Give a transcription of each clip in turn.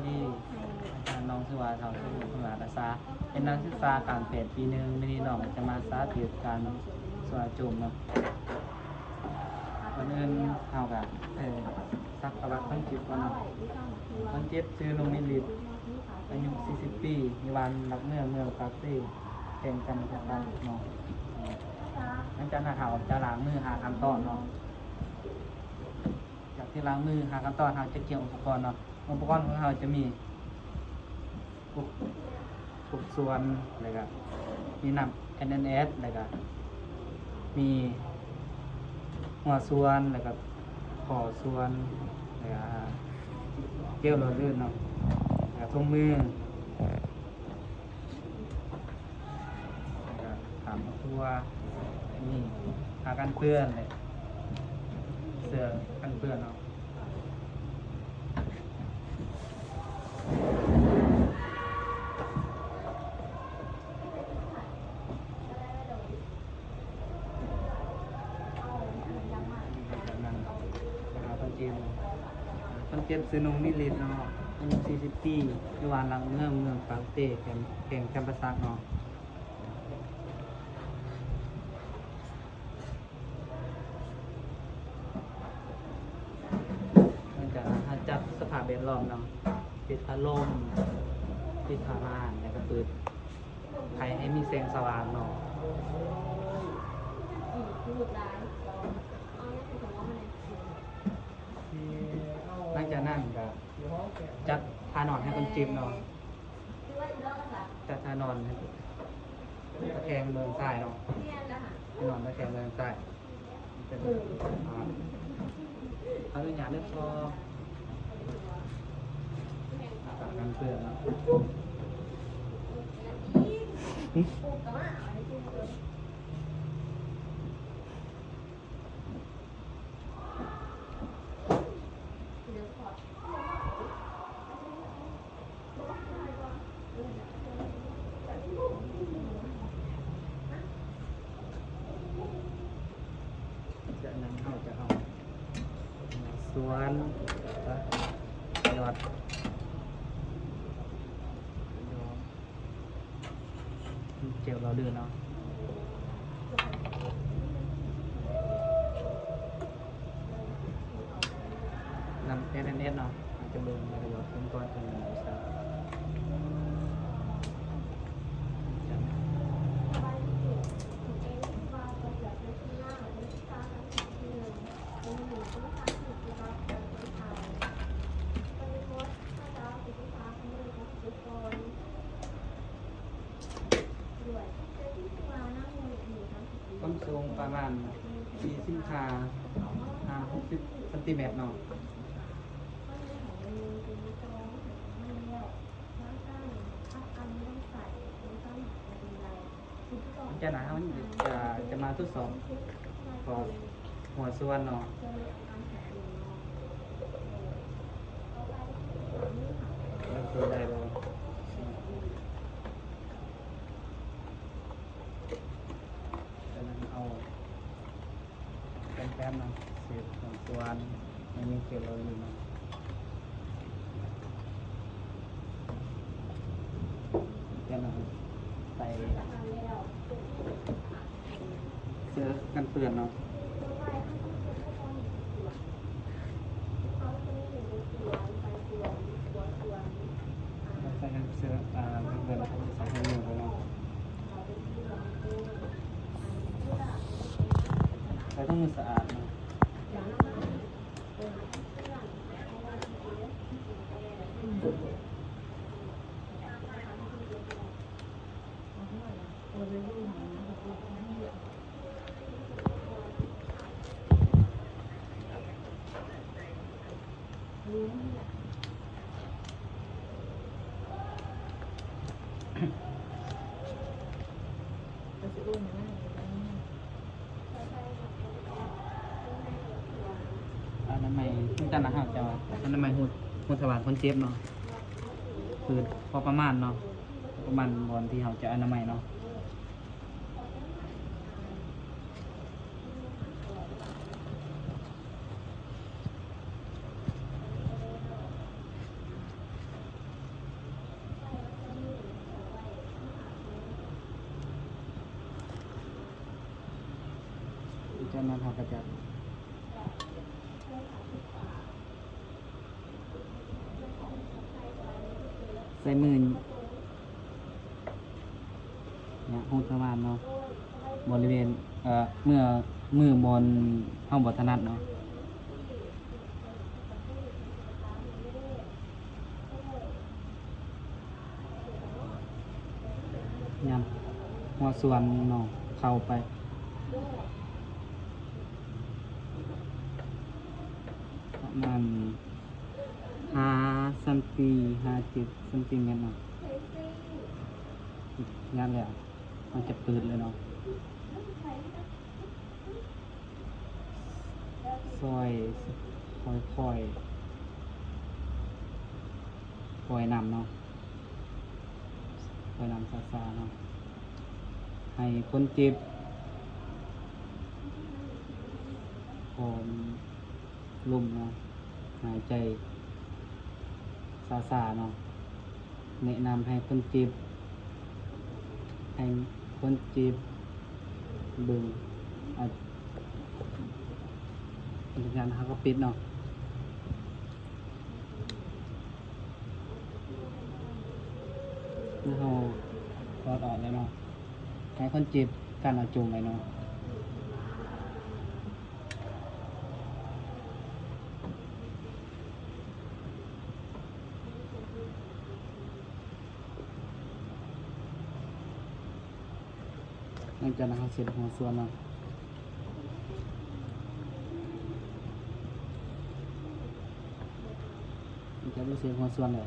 ดีอาจารย์น้องชื่อว่าเท่าชื่อคุณอาษาเป็นนักศึกษาการแพทย์ปีหนึ่งไม่ได้น้องจะมาสาธิตการสวาจุ่มเนาะคนอื่นเท่ากับสักประวัติคนเจ็บก่อนเนาะคนเจ็บชื่อลุงมิลิตอายุ40 ปีมีวันรักเมืองปากเซ่แข่งกันกับการเนาะนั่นจะน่าข่าวจะล้างมือหาขั้นตอนเนาะจากที่ล้างมือหาขั้นตอนเราจะเกี่ยวอุปกรณ์เนาะอุปกรณ์ของเราจะมีปุกส่วนอะไรกันมีน้ำ NNS อะไรกันมีหัวส่วนอะไรกับคอส่วนอะไรกันเจลหล่อลื่นเนาะแล้วถุงมือถามตัวนี่หากันเปื้อนเลยเสื้อกันเปื้อนเนาะคนเจ็บซื้อนงมิลิตเนาะอายุ40 ปีอยู่วานหลังเมืองปากเต้แข่งแคมปัสซักเนาะหลังจากนั้นจัดสภาพแวดล้อมเนาะปิดพัดลมปิดผ้าม่านแล้วก็เปิดไฟให้มีแสงสว่างเนาะหลังจากนั้นก็จัดทานอนให้คนจีบเนาะจัดทานอนให้ตะแคงเมืองใต้เนาะให้นอนตะแคงเมืองใต้เป็นเขาเรื่องยาเลือดคออากาศกันเปื้อนเนาะจากนั้นเขาจะเอาสวนยอดเจลเราเดือนเนาะนำ NNS เนาะอาจจะเบิ่งประโยชน์เพิ่มต้นจนหนึ่งสามความสูงประมาณ40-60 เซนติเมตรเนาะจะหนามันจะมาทดสอบก่อนหัวส่วนเนาะแล้วตัวได้เลยจากนั้นเอาแป้นๆเนาะเศษหัวส่วนไม่มีเกล็ดเราอยู่เนาะจากนั้นใส่เสื้อกันเปื้อนเนาะใส่กันเสื้อกันเปื้อนแล้วใส่ให้มือไปเนาะใส่ต้องมือสะอาดเนาะอนามัยต้องการอาหารจะอนามัยหูสว่างคนเจ็บเนาะคือพอประมาณเนาะประมาณบอนที่เขาจะอนามัยเนาะ จากนั้นเราก็จะใส่มือเนี่ยหูประมาณเนาะบริเวณเมื่อมือบนห้องบถนัดเนาะยำหัวส่วนเนาะเข้าไปประมาณ5 เซนติเมตรเนาะงานแล้วมันจะปืดเลยเนาะซอยค่อยๆปล่อยน้ำเนาะปล่อยน้ำซาๆเนาะให้คนเจ็บหอมลมเนาะหายใจซาๆเนาะแนะนำให้คนเจ็บให้คนเจ็บเบิ่งงานเขาก็ปิดเนาะนี่เขาถอดออกแล้วเนาะให้คนเจ็บการเอาจุ่มไปเนาะหลังจากนั้นเขาเสร็จหัวส่วนเนาะจะรู้สึกหัวส่วนเลย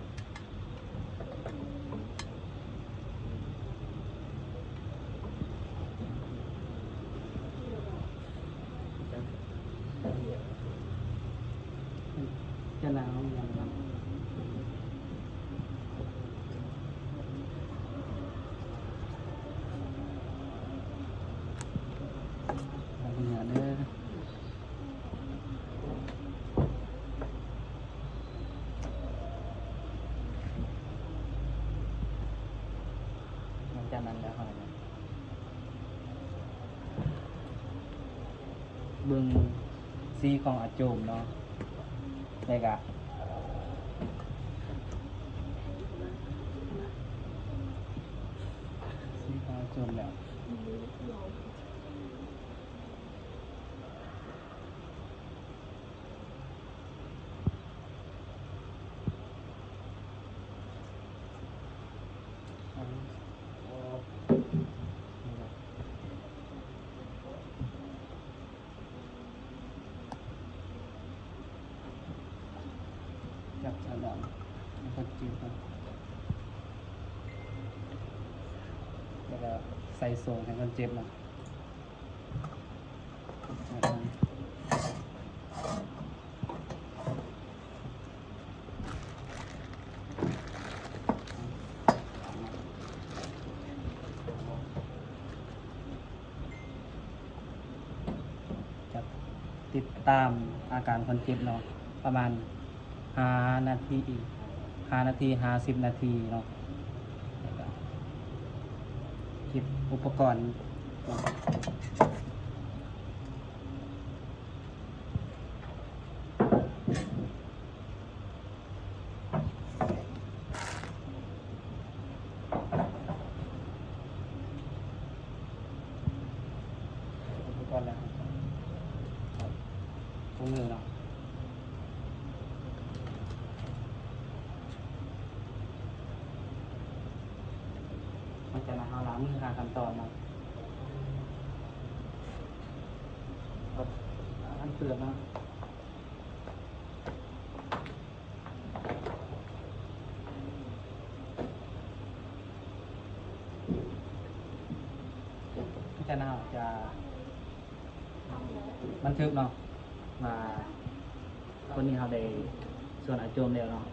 จะหนาวอย่างนั้นเหนือเด้อจากนั้นแล้วอะไรนะเบิ่งซีของอาโจมเนาะได้กะซีของอาโจมแล้วจับฉลามแล้วก็จิ้มแล้วก็ใส่ส่งให้คนเจ็บเนาะจับติดตามอาการคนเจ็บเนาะประมาณ5 นาที50 นาทีเนาะเก็บอุปกรณ์แล้วถุงมือเนาะมันจะมาเอาล้างมือหาขั้นตอนเนาะอันเปลือกเนาะจะน่าจะบันทึกเนาะมาคนนี้เขาได้ส่วนอาโจมแล้วเนาะ